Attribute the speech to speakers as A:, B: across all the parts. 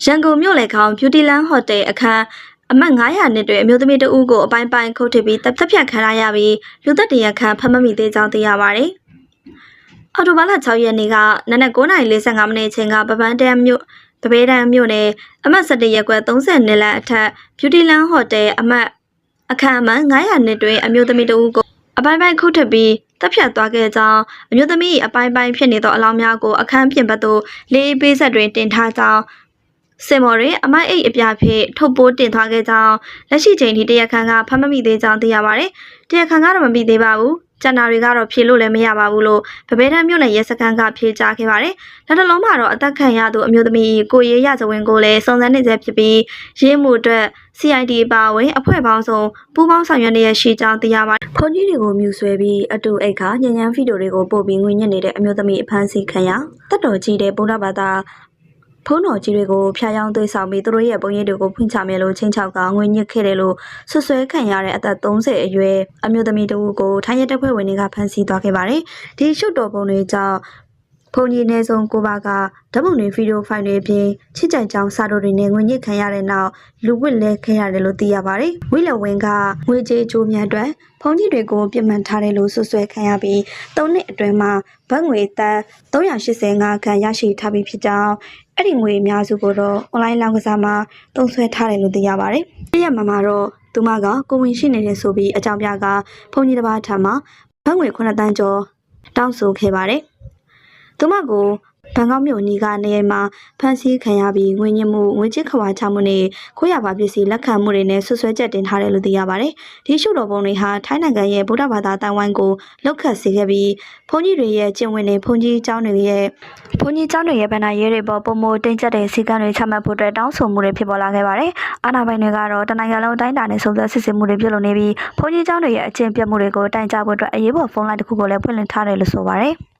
A: ရန်ကုန်မြို့လေခေါင် Beautyland Hotel အခန်းအမှတ်900နှစ်တွင်အမျိုးသမီးတဦးကိုအပိုင်းပိုင်းခုတ်ထစ်ပြီးတပ်ဖြတ်ခံရပြီးလူသက်တရခန့်ဖမ်းမမိသေးကြောင်းသိရပါတယ်။အော်တိုဘာလ6ရက်နေ့ကနနက်9:45မိနစ်အချိန်ကပပန်းတန်းမြို့တပေတန်းမြို့နယ်အမှတ်17ရပ်ကွက်30လမ်းအထက် Beautyland Hotel အခန်းအမှတ်900နှစ်တွင်အမျိုးသမီးတဦးကိုအပိုင်းပိုင်းခုတ်ထစ်ပြီးတပ်ဖြတ်သွားခဲ့ကြောင်းအမျိုးသမီးအပိုင်းပိုင်းဖြစ်နေသောအလောင်းများကိုအခန်းပြင်ဘက်သို့လေးအေးပေးဆက်တွင်တင်ထားကြောင်းစင်မော်တွင်အမိုက်အိတ်အပြဖြင့်ထုတ်ပိုးတင်ထားခဲ့ကြောင်းလက်ရှိချိန်ထိတရားခံကဖမ်းမမိသေးကြောင်းသိရပါတယ်။တရားခံကတော့မမိသေးပါဘူး။ကျန်တာတွေကတော့ဖြေလို့လည်းမရပါဘူးလို့ဗဘေးတန်းမြို့နယ်ရဲစခန်းကဖြေကြားခဲ့ပါတယ်။လက်တလုံးမှာတော့အသက်ခံရသူအမျိုးသမီးကိုရေးရဇဝင်ကိုလည်းစုံစမ်းနေဆဲဖြစ်ပြီးရေးမှုအတွက် CID ပါဝင်အဖွဲ့ပေါင်းစုံပူးပေါင်းဆောင်ရွက်နေရရှိကြောင်းသိရပါတယ်။ဖုန်းကြီးတွေကိုမြူဆွဲပြီးအတူအိတ်ခါညဉ့်ညမ်းဗီဒီယိုတွေကိုပို့ပြီးငွေညှစ်နေတဲ့အမျိုးသမီးအဖမ်းဆီးခံရတက်တော်ကြီးတဲ့ဗုဒ္ဓဘာသာဖုန်းတော်ကြီးတွေကိုဖျားယောင်းသွေးဆောင်ပြီးသူတို့ရဲ့ပုံရိပ်တွေကိုဖွင့်ချမယ်လို့ချင်းချောက်ကငွေညှစ်ခဲ့တယ်လို့ဆွဆွဲခံရတဲ့အသက်30အရွယ်အမျိုးသမီးတဦးကိုထိုင်းရဲတပ်ဖွဲ့ဝင်တွေကဖမ်းဆီးသွားခဲ့ပါတယ်။ဒီရှုပ်တော်ပုံတွေကြောင့်ဖုန်ကြီးနေဆုံးကိုပါကဓာတ်ပုံတွေဗီဒီယိုဖိုင်တွေအပြင်ချစ်ကြိုက်ကြောင်းစာတို့တွေနဲ့ငွေညှစ်ခံရတဲ့နောက်လူဝစ်လဲခဲ့ရတယ်လို့သိရပါတယ်။ဝိလဝင်းကငွေကြေးကြိုးများအတွက်ဖုန်ကြီးတွေကိုပြစ်မှတ်ထားတယ်လို့ဆွဆွဲခံရပြီး3နှစ်အတွင်းမှာဘတ်ငွေတန်385ခန့်ရရှိထားပြီးဖြစ်ကြောင်းအဲ့ဒီငွေအများစုကိုတော့ online လောင်းကစားမှာသုံးဆွဲထားတယ်လို့သိရပါတယ်။တရက်မှာတော့သူမကကိုဝင်ရှိနေတယ်ဆိုပြီးအကြောင်းပြကဖုန်ကြီးတစ်ပါးထံမှာဘတ်ငွေ9တန်းကျော်တောင်းဆိုခဲ့ပါတယ်။သူမကိုဘန်ကောက်မြို့နီကနေရာမှာဖမ်းဆီးခံရပြီးငွေညှစ်မှုငွေချစ်ခွာချမှုနဲ့ခိုးရပါပစ္စည်းလက်ခံမှုတွေနဲ့ဆွဆွဲချက်တင်ထားတယ်လို့သိရပါတယ်။ဒီရှုတော်ပုံတွေဟာထိုင်းနိုင်ငံရဲ့ဗုဒ္ဓဘာသာတိုင်ဝမ်ကိုလောက်ခတ်စေခဲ့ပြီးဘုန်းကြီးတွေရဲ့ကျင့်ဝတ်နဲ့ဘုန်းကြီးကျောင်းတွေရဲ့ဗန္ဒာရေးတွေပေါ်ပုံမတင်ကျက်တဲ့စီကံတွေချမှတ်ဖို့အတွက်တောင်းဆိုမှုတွေဖြစ်ပေါ်လာခဲ့ပါတယ်။အာဏာပိုင်တွေကတော့တနိုင်ငံလုံးတိုင်းတာနဲ့စုံစမ်းစစ်ဆေးမှုတွေပြုလုပ်နေပြီးဘုန်းကြီးကျောင်းတွေရဲ့အကျင့်ပြတ်မှုတွေကိုတိုင်ကြားဖို့အတွက်အရေးပေါ်ဖုန်းလိုင်းတစ်ခုကိုလည်းဖွင့်လှစ်ထားတယ်လို့ဆိုပါတယ်။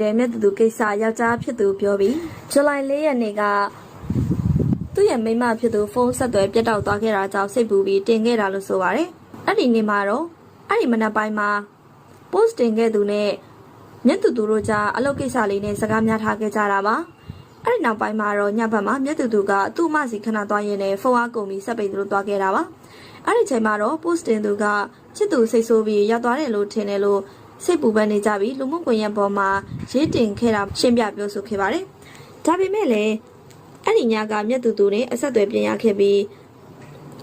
A: တဲ့မြတ်သူကိစ္စယောက်ျားဖြစ်သူပြောပြီးဇူလိုင်4ရက်နေ့ကသူ့ရဲ့မိန်းမဖြစ်သူဖုန်းဆက်သွယ်ပြတ်တောက်သွားခဲ့တာကြောင့်စိတ်ပူပြီးတင်ခဲ့တာလို့ဆိုပါတယ်။အဲ့ဒီနေ့မှာတော့အဲ့ဒီမနက်ပိုင်းမှာ post တင်ခဲ့သူနဲ့မြတ်သူတို့ကြားအလုပ်ကိစ္စလေးနဲ့စကားများထားခဲ့ကြတာပါ။အဲ့ဒီနောက်ပိုင်းမှာတော့ညဘက်မှာမြတ်သူကသူ့မစီခဏသွားရင်းနဲ့ဖုန်းအားကုန်ပြီးဆက်ပိတ်သူတို့သွားခဲ့တာပါ။အဲ့ဒီချိန်မှာတော့ post တင်သူကချစ်သူစိတ်ဆိုးပြီးရောက်သွားတယ်လို့ထင်တယ်လို့စိတ်ပူပန်နေကြပြီးလူမှုကွန်ရက်ပေါ်မှာရေးတင်ခဲ့တာရှင်းပြပြောဆိုခဲ့ပါတယ်။ဒါပေမဲ့လည်းအဲ့ဒီညကမြတ်သူနဲ့အဆက်အသွယ်ပြင်ရခဲ့ပြီး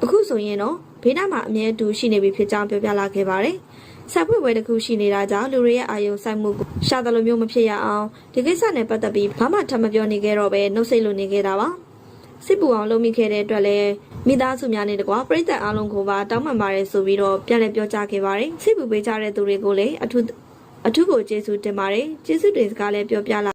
A: အခုဆိုရင်တော့ဘေးနားမှာအမြဲတူရှိနေပြီဖြစ်ကြောင်းပြောပြလာခဲ့ပါတယ်။ဆက်ဖွဲ့ဝဲတစ်ခုရှိနေတာကြောင့်လူတွေရဲ့အာယုံစိုက်မှုကိုရှာတယ်လို့မျိုးမဖြစ်ရအောင်ဒီကိစ္စနဲ့ပတ်သက်ပြီးဘာမှထပ်မပြောနေခဲ့တော့ပဲနှုတ်ဆက်လို့နေခဲ့တာပါ။စစ်ပူအောင်လုပ်မိခဲ့တဲ့အတွက်လည်းမိသားစုများနဲ့တကွာပြည်သက်အားလုံးကိုပါတောင်းပန်ပါတယ်ဆိုပြီးတော့ပြန်လည်ပြောကြားခဲ့ပါတယ်။စစ်ပူပေးကြတဲ့သူတွေကိုလည်းအထူးကိုကျေးဇူးတင်ပါတယ်။ကျေးဇူးတင်စကားလည်းပြောပြလာ